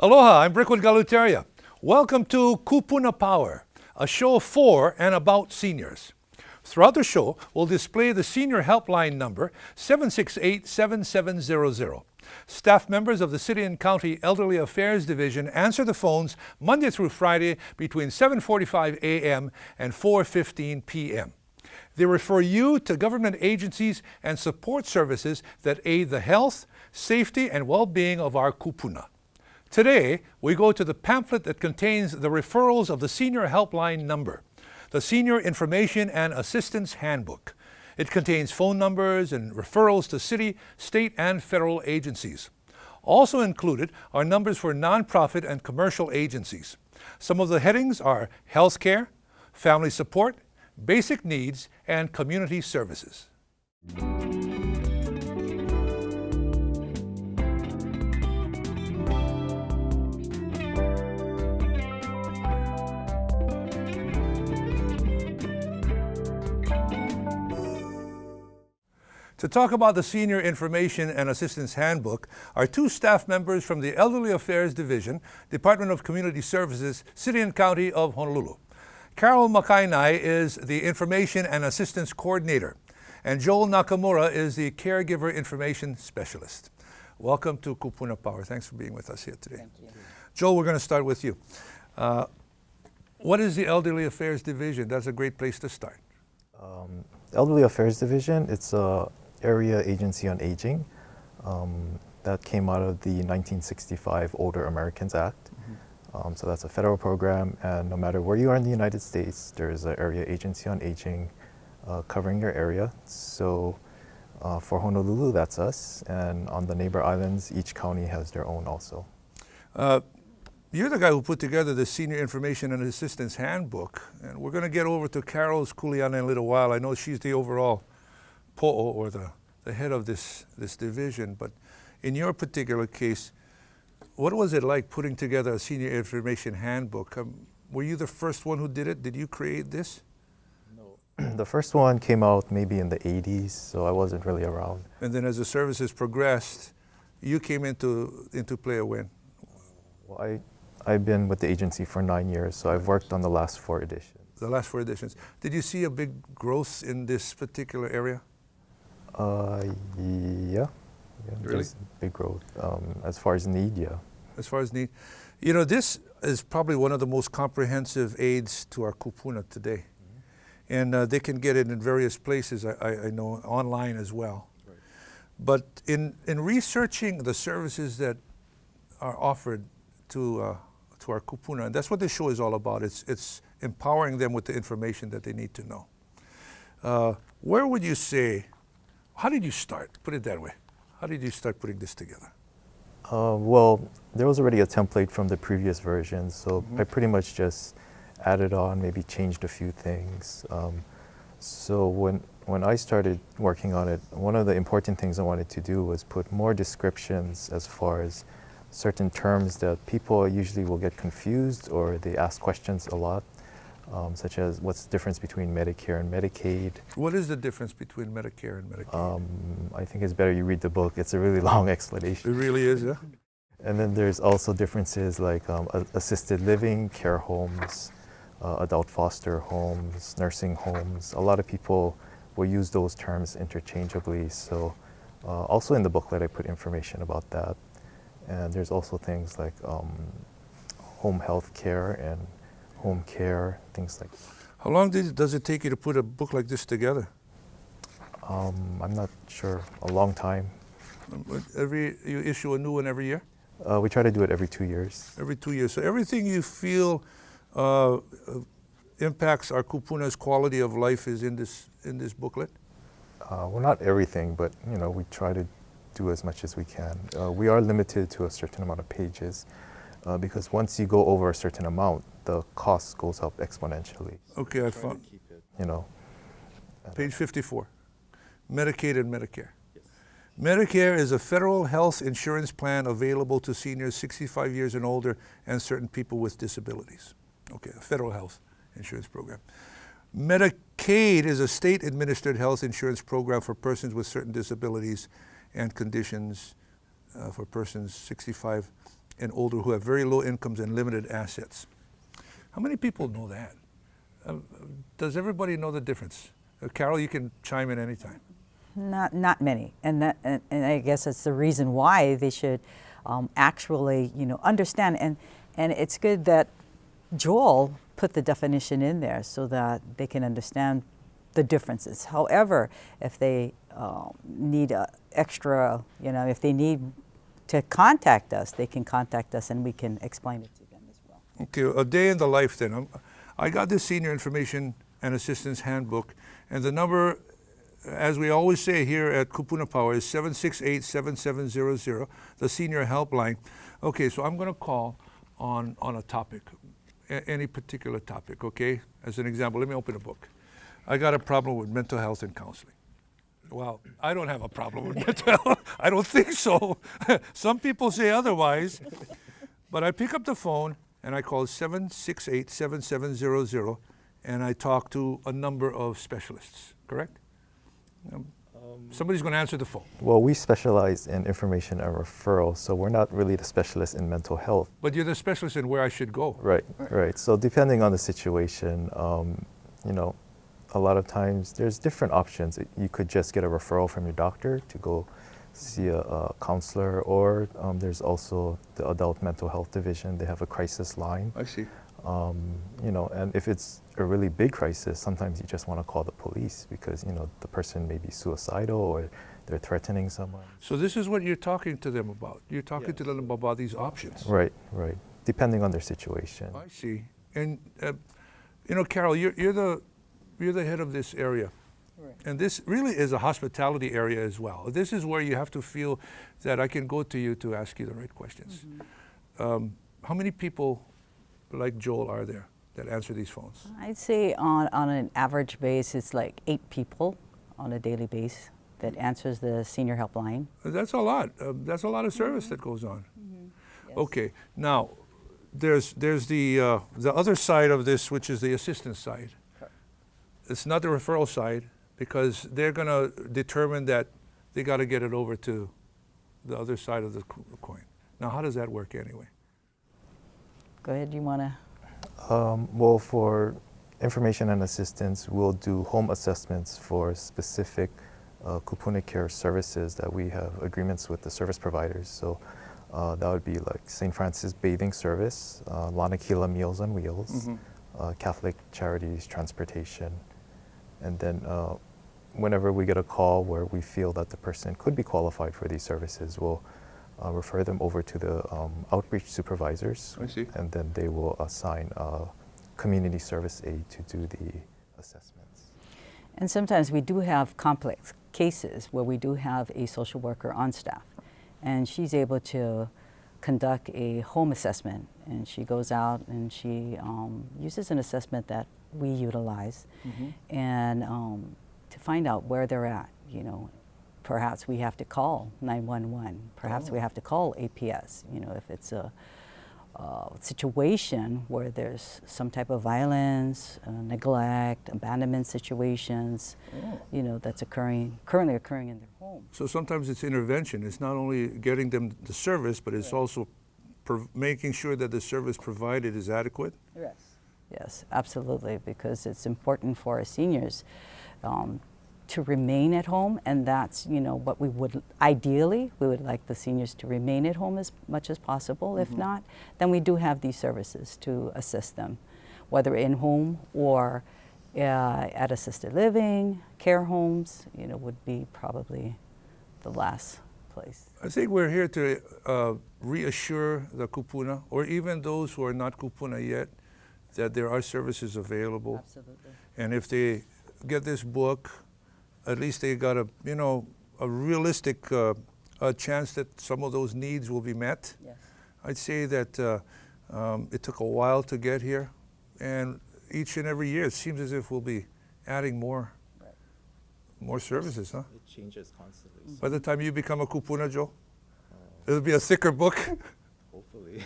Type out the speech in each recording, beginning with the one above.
Aloha, I'm Brickwood Galuteria. Welcome to Kupuna Power, a show for and about seniors. Throughout the show, we'll display the senior helpline number 768-7700. Staff members of the City and County Elderly Affairs Division answer the phones Monday through Friday between 7:45 a.m. and 4:15 p.m. They refer you to government agencies and support services that aid the health, safety, and well-being of our kupuna. Today, we go to the pamphlet that contains the referrals of the Senior Helpline number, the Senior Information and Assistance Handbook. It contains phone numbers and referrals to city, state, and federal agencies. Also included are numbers for nonprofit and commercial agencies. Some of the headings are healthcare, family support, basic needs, and community services. To talk about the Senior Information and Assistance Handbook are two staff members from the Elderly Affairs Division, Department of Community Services, City and County of Honolulu. Carol Makainai is the Information and Assistance Coordinator, and Joel Nakamura is the Caregiver Information Specialist. Welcome to Kupuna Power. Thanks for being with us here today. Thank you. Joel, we're going to start with you. What is the Elderly Affairs Division? That's a great place to start. Elderly Affairs Division, it's a area agency on aging that came out of the 1965 Older Americans Act. So that's a federal program, and no matter where you are in the United States, there is an area agency on aging covering your area. So for Honolulu, that's us, and on the neighbor islands, each county has their own also. You're the guy who put together the Senior Information and Assistance Handbook, and we're going to get over to Carol's kuleana in a little while. I know she's the overall po'o, or the head of this division, but in your particular case, what was it like putting together a Senior Information Handbook? Were you the first one who did it? Did you create this? No. The first one came out maybe in the 80s, so I wasn't really around. And then as the services progressed, you came into play when? Well, I've been with the agency for 9 years, so I've worked on the last 4 editions. The last 4 editions. Did you see a big growth in this particular area? Yeah. Really? Big growth. As far as need, yeah. As far as need. You know, this is probably one of the most comprehensive aids to our kupuna today. And they can get it in various places, I know, online as well. Right. But in researching the services that are offered to our kupuna, and that's what this show is all about. It's empowering them with the information that they need to know. Where would you say, how did you start? Put it that way. How did you start putting this together? Well, there was already a template from the previous version, so I pretty much just added on, maybe changed a few things. So when I started working on it, one of the important things I wanted to do was put more descriptions as far as certain terms that people usually will get confused or they ask questions a lot, such as what's the difference between Medicare and Medicaid. What is the difference between Medicare and Medicaid? I think it's better you read the book. It's a really long explanation. It really is, yeah? And then there's also differences like assisted living, care homes, adult foster homes, nursing homes. A lot of people will use those terms interchangeably. So also in the booklet, I put information about that. And there's also things like home health care and home care, things like that. How long does it take you to put a book like this together? I'm not sure. A long time. You issue a new one every year? We try to do it every 2 years. Every 2 years. So everything you feel impacts our kupuna's quality of life is in this booklet? Well, not everything, but you know, we try to do as much as we can. We are limited to a certain amount of pages because once you go over a certain amount, the cost goes up exponentially. Okay, I found. You know. Page 54, Medicaid and Medicare. Yes. Medicare is a federal health insurance plan available to seniors 65 years and older and certain people with disabilities. Okay, a federal health insurance program. Medicaid is a state-administered health insurance program for persons with certain disabilities and conditions for persons 65 and older who have very low incomes and limited assets. How many people know that? Does everybody know the difference? Carol, you can chime in anytime. Not many, and I guess that's the reason why they should actually, understand. And it's good that Joel put the definition in there so that they can understand the differences. However, if they need extra, if they need to contact us, they can contact us and we can explain it to them as well. Okay, a day in the life then. I got this Senior Information and Assistance Handbook, and the number, as we always say here at Kupuna Power, is 768-7700, the senior helpline. Okay, so I'm going to call on a topic, any particular topic, okay? As an example, let me open a book. I got a problem with mental health and counseling. Well, I don't have a problem with mental health. I don't think so. Some people say otherwise. But I pick up the phone and I call 768-7700 and I talk to a number of specialists, correct? Somebody's going to answer the phone. Well, we specialize in information and referral, so we're not really the specialist in mental health. But you're the specialist in where I should go. Right. So depending on the situation, a lot of times there's different options. You could just get a referral from your doctor to go see a counselor, or there's also the adult mental health division. They have a crisis line. I see. And if it's a really big crisis, sometimes you just want to call the police because, the person may be suicidal or they're threatening someone. So this is what you're talking to them about. You're talking to them about these options. Right. Depending on their situation. I see. And, Carol, you're the head of this area. Right. And this really is a hospitality area as well. This is where you have to feel that I can go to you to ask you the right questions. Mm-hmm. How many people like Joel are there that answer these phones? I'd say on an average base, it's like 8 people on a daily basis that answers the senior helpline. That's a lot. That's a lot of service that goes on. Mm-hmm. Yes. Okay. Now, there's the other side of this, which is the assistance side. Correct. It's not the referral side because they're going to determine that they got to get it over to the other side of the coin. Now, how does that work anyway? Go ahead, you want to? Well, for information and assistance, we'll do home assessments for specific Kupuna care services that we have agreements with the service providers. So that would be like St. Francis Bathing Service, Lanakila Meals on Wheels, Catholic Charities Transportation. And then whenever we get a call where we feel that the person could be qualified for these services, we'll refer them over to the outreach supervisors. I see. And then they will assign a community service aide to do the assessments. And sometimes we do have complex cases where we do have a social worker on staff, and she's able to conduct a home assessment, and she goes out and she uses an assessment that we utilize, and to find out where they're at. Perhaps we have to call 911. Perhaps we have to call APS. If it's a situation where there's some type of violence, neglect, abandonment situations, that's currently occurring in their home. So sometimes it's intervention. It's not only getting them the service, but it's also making sure that the service provided is adequate. Yes, absolutely, because it's important for our seniors to remain at home, and that's what we would ideally like the seniors to remain at home as much as possible. If not, then we do have these services to assist them, whether in home or at assisted living, care homes. Would be probably the last place. I think we're here to reassure the Kupuna, or even those who are not Kupuna yet, that there are services available. Absolutely. And if they get this book, at least they got a realistic chance that some of those needs will be met. Yes. I'd say that it took a while to get here, and each and every year it seems as if we'll be adding more services, huh? It changes constantly. By the time you become a Kupuna, Joe, it'll be a thicker book. Hopefully.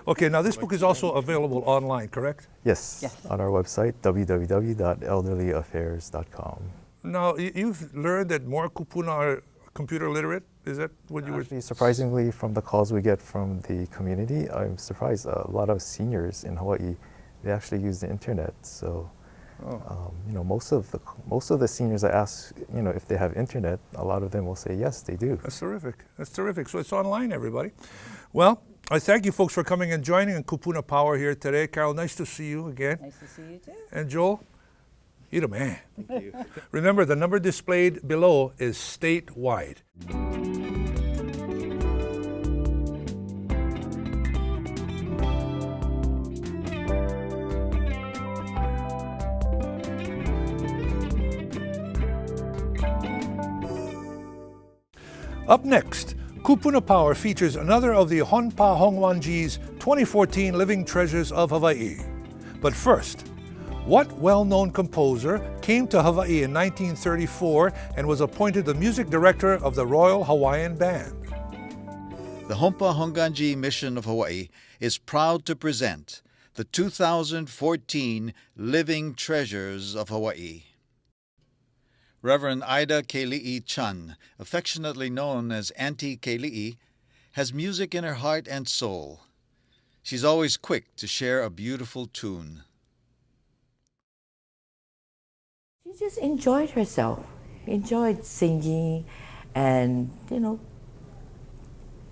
Okay, now this book is also available online, correct? Yes, on our website, www.elderlyaffairs.com. Now, you've learned that more Kupuna are computer literate. Is that what you were? Actually, surprisingly, from the calls we get from the community, I'm surprised a lot of seniors in Hawaii, they actually use the internet. So, you know, most of the seniors I ask, you know, if they have internet, a lot of them will say yes, they do. That's terrific. That's terrific. So it's online, everybody. Well, I thank you folks for coming and joining in Kupuna Power here today. Carol, nice to see you again. Nice to see you too. And Joel, you're the man. Thank you. Remember, the number displayed below is statewide. Up next, Kupuna Power features another of the Honpa Hongwanji's 2014 Living Treasures of Hawaii. But first, what well-known composer came to Hawaii in 1934 and was appointed the music director of the Royal Hawaiian Band? The Honpa Honganji Mission of Hawaii is proud to present the 2014 Living Treasures of Hawaii. Reverend Ida Keli'i Chun, affectionately known as Auntie Keli'i, has music in her heart and soul. She's always quick to share a beautiful tune. She just enjoyed herself, enjoyed singing, and, you know,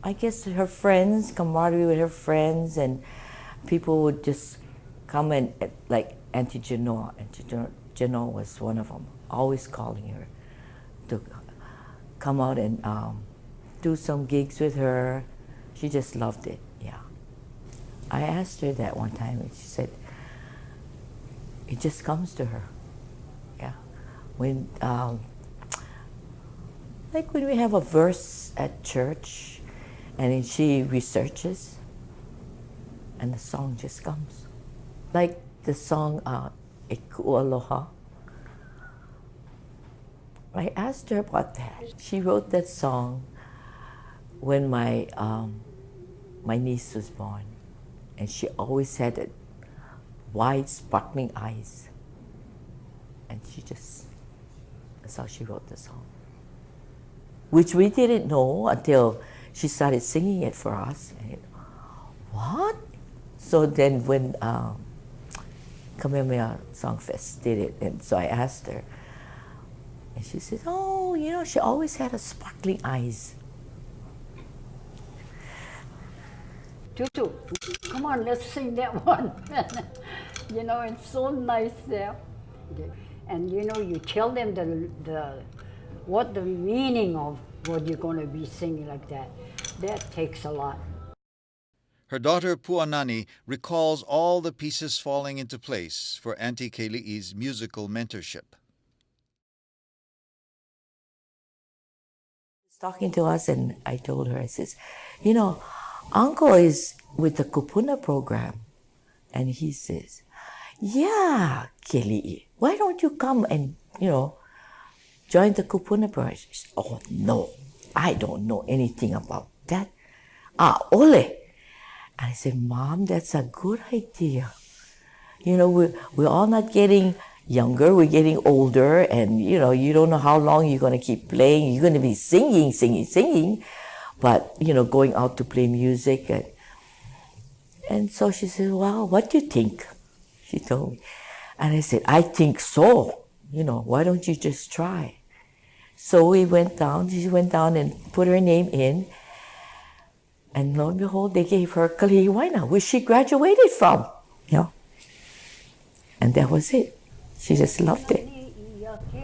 I guess her friends, camaraderie with her friends, and people would just come and, like Auntie Genoa. Auntie Genoa was one of them, always calling her to come out and do some gigs with her. She just loved it, yeah. I asked her that one time, and she said, it just comes to her. When, like when we have a verse at church, and then she researches, and the song just comes. Like the song, Eku Aloha. I asked her about that. She wrote that song when my niece was born, and she always had a wide, sparkling eyes, and that's how she wrote the song. Which we didn't know until she started singing it for us. And what? So then when Kamehameha Songfest did it, and so I asked her, and she said, oh, you know, she always had a sparkling eyes. Tutu, come on, let's sing that one. You know, it's so nice there. And you know, you tell them what the meaning of what you're going to be singing like that. That takes a lot. Her daughter Puanani recalls all the pieces falling into place for Auntie Keli'i's musical mentorship. Talking to us, and I told her, I says, you know, Uncle is with the Kupuna program. And he says, yeah, Keli'i, why don't you come and, you know, join the Kupuna program? She said, oh, no, I don't know anything about that. Ole. And I said, Mom, that's a good idea. You know, we're all not getting younger, we're getting older, and, you know, you don't know how long you're going to keep playing. You're going to be singing, but, you know, going out to play music. And so she said, well, what do you think? She told me. And I said, I think so. You know, why don't you just try? So we went down, she went down and put her name in. And lo and behold, they gave her Kalihiwaina, where she graduated from. You know? And that was it. She just loved it.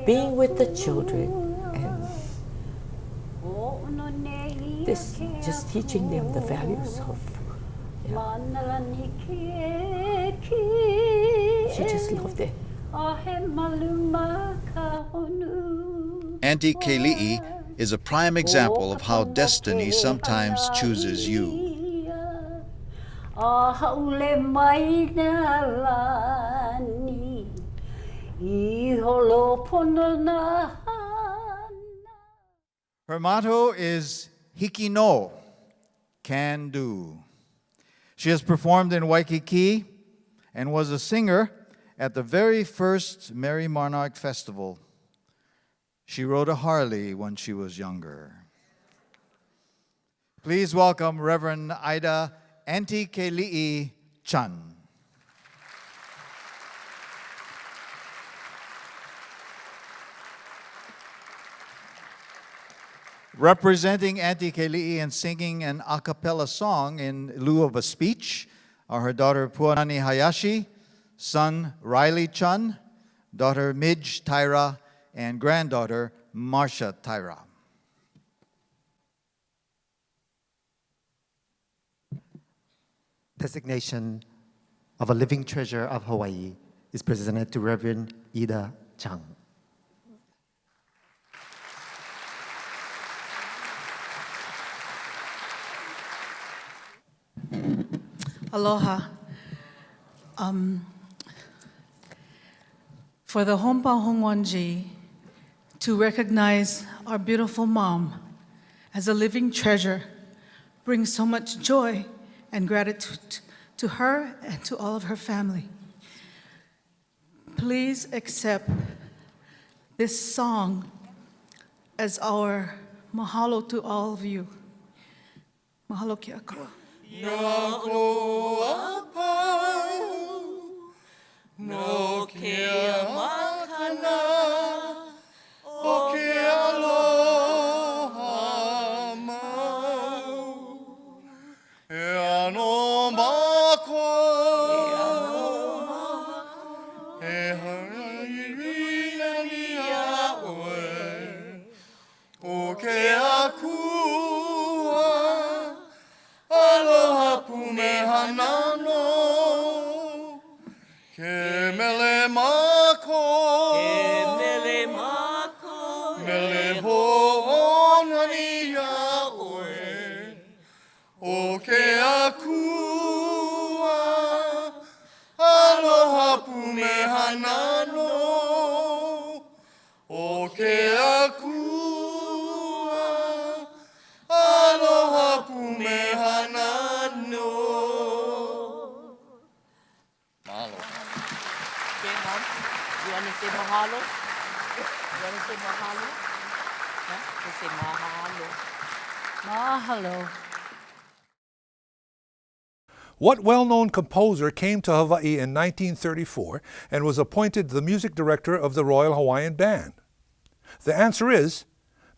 Being with the children and this, just teaching them the values of, you know. She just loved it. Auntie Keli'i is a prime example of how destiny sometimes chooses you. Her motto is Hiki no, can do. She has performed in Waikiki and was a singer at the very first Merry Monarch Festival. She rode a Harley when she was younger. Please welcome Reverend Ida Antikeli'i Chun. Representing Antikeli'i and singing an a cappella song in lieu of a speech are her daughter Puanani Hayashi, son Riley Chun, daughter Midge Tyra, and granddaughter Marcia Tyra. Designation of a living treasure of Hawaii is presented to Reverend Ida Chang. Aloha. For the Hompa Hongwanji to recognize our beautiful mom as a living treasure brings so much joy and gratitude to her and to all of her family. Please accept this song as our mahalo to all of you. Mahalo ke akua. No kia makana, o ke aloha mau. E ano mako, e hairina ni aoe, o ke akua, aloha pumehanano. Ke mele mako, mele ho'onani iaoe, o ke akua, aloha pumehanano, o ke akua, aloha pumehanano. Mahalo. Okay, Mom, you want to say mahalo? You want to say mahalo? Huh? You say mahalo. Mahalo. What well-known composer came to Hawaii in 1934 and was appointed the music director of the Royal Hawaiian Band? The answer is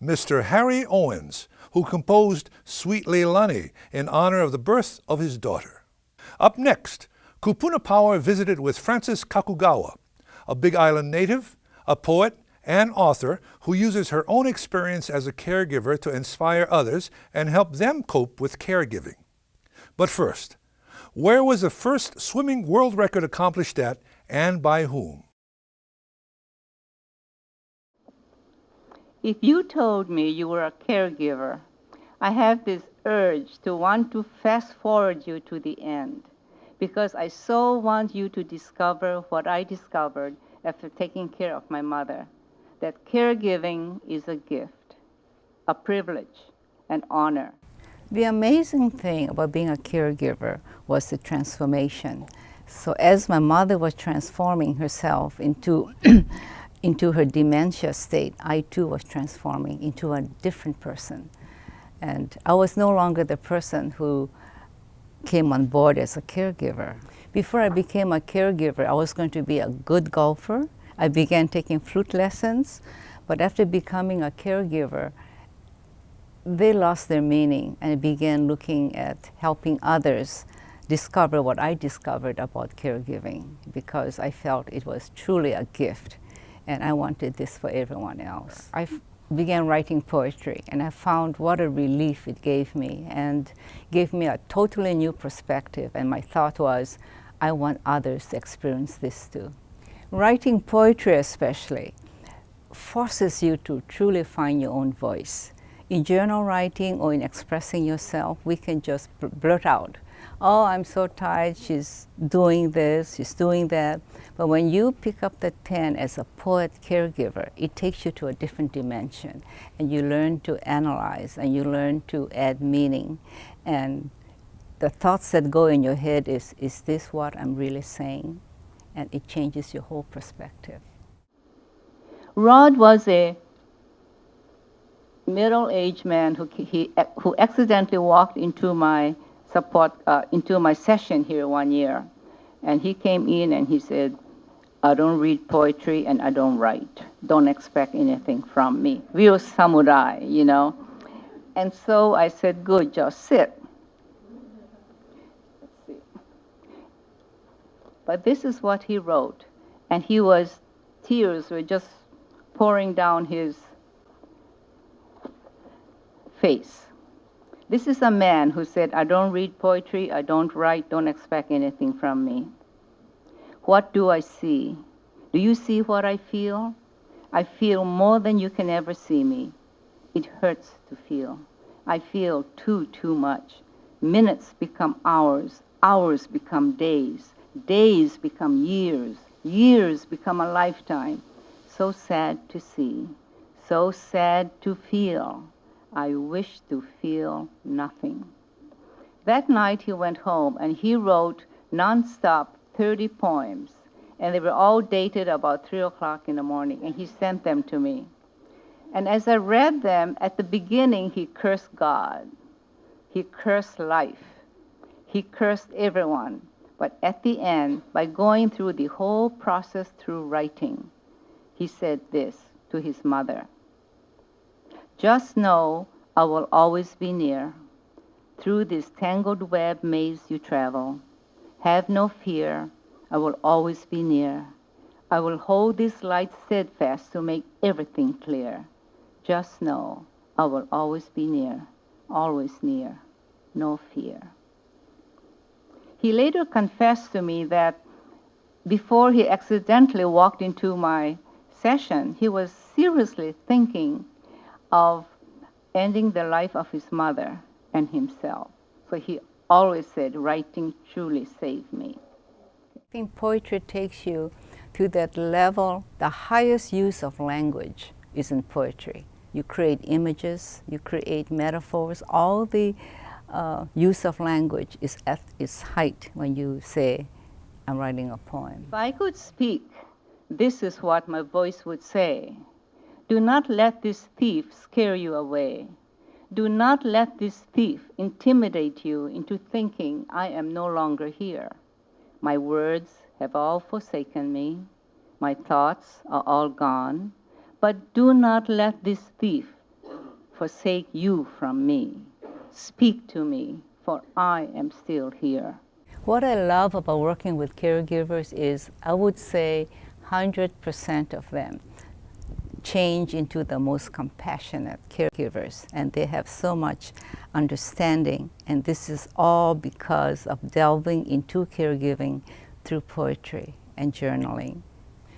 Mr. Harry Owens, who composed Sweet Leilani in honor of the birth of his daughter. Up next, Kupuna Power visited with Frances Kakugawa, a Big Island native, a poet, and author who uses her own experience as a caregiver to inspire others and help them cope with caregiving. But first, where was the first swimming world record accomplished at and by whom? If you told me you were a caregiver, I have this urge to want to fast forward you to the end, because I so want you to discover what I discovered after taking care of my mother, that caregiving is a gift, a privilege, an honor. The amazing thing about being a caregiver was the transformation. So as my mother was transforming herself into into her dementia state, I too was transforming into a different person. And I was no longer the person who came on board as a caregiver. Before I became a caregiver, I was going to be a good golfer. I began taking flute lessons, but after becoming a caregiver, they lost their meaning and began looking at helping others discover what I discovered about caregiving, because I felt it was truly a gift and I wanted this for everyone else. I began writing poetry and I found what a relief it gave me, and gave me a totally new perspective, and my thought was, I want others to experience this too. Writing poetry especially forces you to truly find your own voice. In journal writing or in expressing yourself, we can just blurt out, oh, I'm so tired, she's doing this, she's doing that. But when you pick up the pen as a poet caregiver, it takes you to a different dimension, and you learn to analyze and you learn to add meaning. And the thoughts that go in your head is this what I'm really saying? And it changes your whole perspective. Rod was a middle-aged man who accidentally walked into my into my session here one year. And he came in and he said, I don't read poetry and I don't write. Don't expect anything from me. Real samurai, you know. And so I said, good, just sit. Let's see. But this is what he wrote. And tears were just pouring down his face. This is a man who said, I don't read poetry, I don't write, don't expect anything from me. What do I see? Do you see what I feel? I feel more than you can ever see me. It hurts to feel. I feel too much. Minutes become hours, hours become days, days become years, years become a lifetime. So sad to see, so sad to feel. I wish to feel nothing. That night he went home and he wrote nonstop 30 poems, and they were all dated about 3 o'clock in the morning, and he sent them to me. And as I read them, at the beginning he cursed God, he cursed life, he cursed everyone. But at the end, by going through the whole process through writing, he said this to his mother. Just know I will always be near. Through this tangled web maze you travel, have no fear, I will always be near. I will hold this light steadfast to make everything clear. Just know I will always be near, always near, no fear. He later confessed to me that before he accidentally walked into my session, he was seriously thinking of ending the life of his mother and himself. So he always said, writing truly saved me. I think poetry takes you to that level. The highest use of language is in poetry. You create images, you create metaphors. All the use of language is at its height when you say, I'm writing a poem. If I could speak, this is what my voice would say. Do not let this thief scare you away. Do not let this thief intimidate you into thinking I am no longer here. My words have all forsaken me. My thoughts are all gone. But do not let this thief forsake you from me. Speak to me, for I am still here. What I love about working with caregivers is, I would say 100% of them change into the most compassionate caregivers, and they have so much understanding, and this is all because of delving into caregiving through poetry and journaling.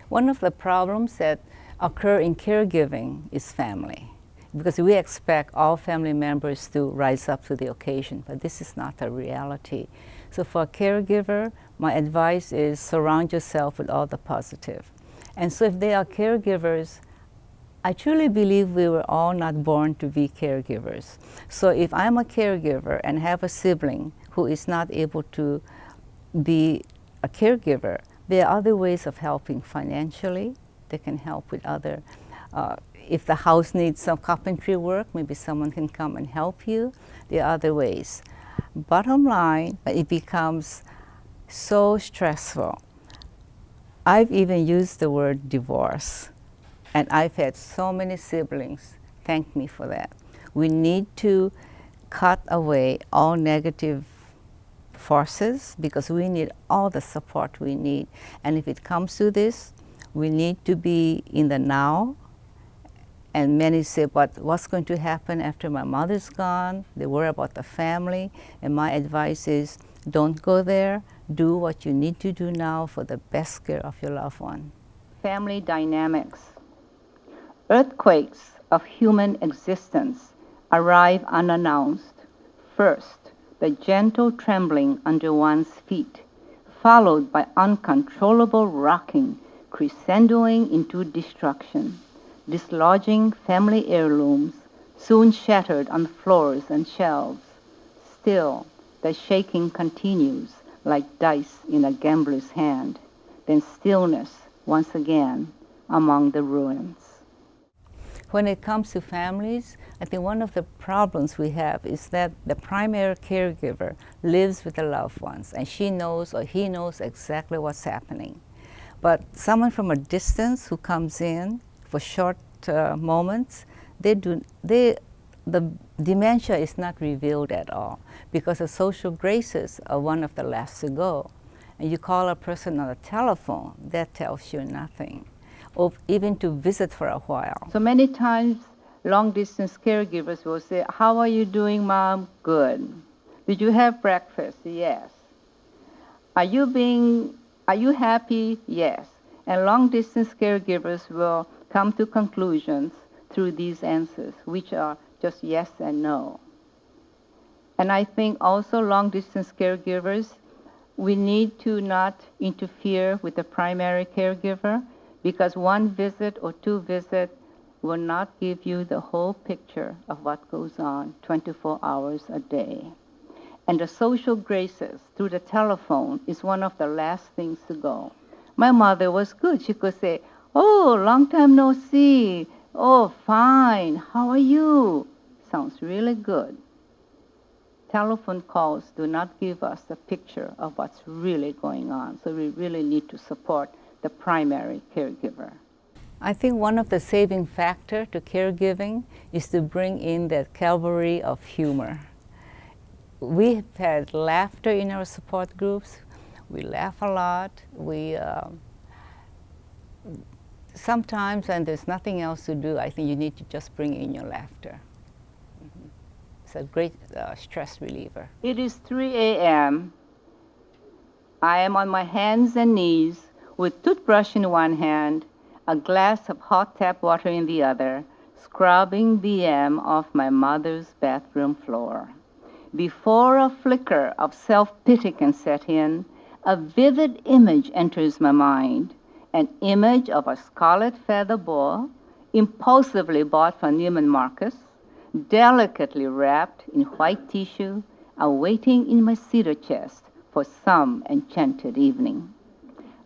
One of the problems that occur in caregiving is family, because we expect all family members to rise up to the occasion, but this is not a reality. So for a caregiver, my advice is surround yourself with all the positive. And so if they are caregivers, I truly believe we were all not born to be caregivers. So if I'm a caregiver and have a sibling who is not able to be a caregiver, there are other ways of helping financially. They can help with other, if the house needs some carpentry work, maybe someone can come and help you. There are other ways. Bottom line, it becomes so stressful. I've even used the word divorce. And I've had so many siblings thank me for that. We need to cut away all negative forces because we need all the support we need. And if it comes to this, we need to be in the now. And many say, but what's going to happen after my mother's gone? They worry about the family. And my advice is, don't go there. Do what you need to do now for the best care of your loved one. Family dynamics. Earthquakes of human existence arrive unannounced. First, the gentle trembling under one's feet, followed by uncontrollable rocking, crescendoing into destruction, dislodging family heirlooms, soon shattered on floors and shelves. Still, the shaking continues like dice in a gambler's hand, then stillness once again among the ruins. When it comes to families, I think one of the problems we have is that the primary caregiver lives with the loved ones, and she knows or he knows exactly what's happening. But someone from a distance who comes in for short moments, the dementia is not revealed at all, because the social graces are one of the last to go. And you call a person on the telephone, that tells you nothing, or even to visit for a while. So many times, long-distance caregivers will say, "How are you doing, Mom?" "Good." "Did you have breakfast?" "Yes." Are you happy?" "Yes." And long-distance caregivers will come to conclusions through these answers, which are just yes and no. And I think also long-distance caregivers, we need to not interfere with the primary caregiver, because one visit or two visits will not give you the whole picture of what goes on 24 hours a day. And the social graces through the telephone is one of the last things to go. My mother was good. She could say, "Oh, long time no see. Oh, fine. How are you?" Sounds really good. Telephone calls do not give us a picture of what's really going on. So we really need to support the primary caregiver. I think one of the saving factor to caregiving is to bring in that cavalry of humor. We've had laughter in our support groups. We laugh a lot. Sometimes when there's nothing else to do, I think you need to just bring in your laughter. It's a great stress reliever. It is 3 a.m. I am on my hands and knees with toothbrush in one hand, a glass of hot tap water in the other, scrubbing the M off my mother's bathroom floor. Before a flicker of self-pity can set in, a vivid image enters my mind, an image of a scarlet feather boa, impulsively bought from Neiman Marcus, delicately wrapped in white tissue, awaiting in my cedar chest for some enchanted evening.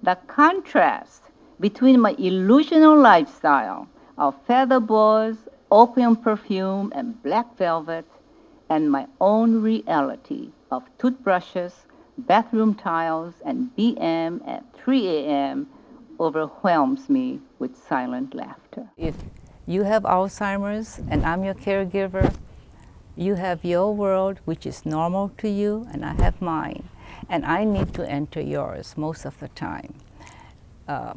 The contrast between my illusional lifestyle of feather boas, opium perfume, and black velvet, and my own reality of toothbrushes, bathroom tiles, and BM at 3 a.m. overwhelms me with silent laughter. If you have Alzheimer's and I'm your caregiver, you have your world, which is normal to you, and I have mine. And I need to enter yours most of the time.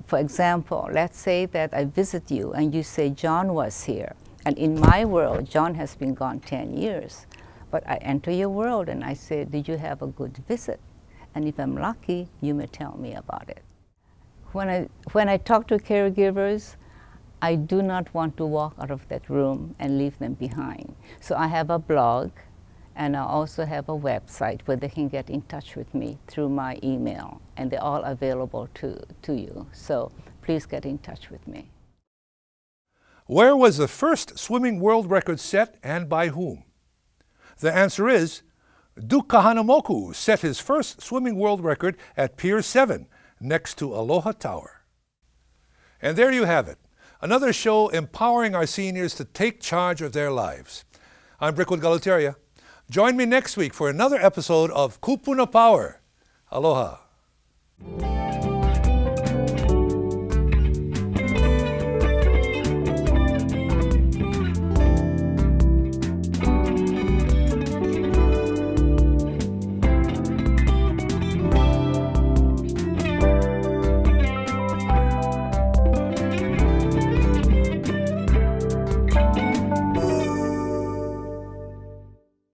For example, let's say that I visit you and you say John was here. And in my world, John has been gone 10 years. But I enter your world and I say, did you have a good visit? And if I'm lucky, you may tell me about it. When I talk to caregivers, I do not want to walk out of that room and leave them behind. So I have a blog, and I also have a website where they can get in touch with me through my email, and they're all available to you. So please get in touch with me. Where was the first swimming world record set and by whom? The answer is, Duke Kahanamoku set his first swimming world record at Pier 7 next to Aloha Tower. And there you have it, another show empowering our seniors to take charge of their lives. I'm Brickwood Galateria. Join me next week for another episode of Kupuna Power. Aloha.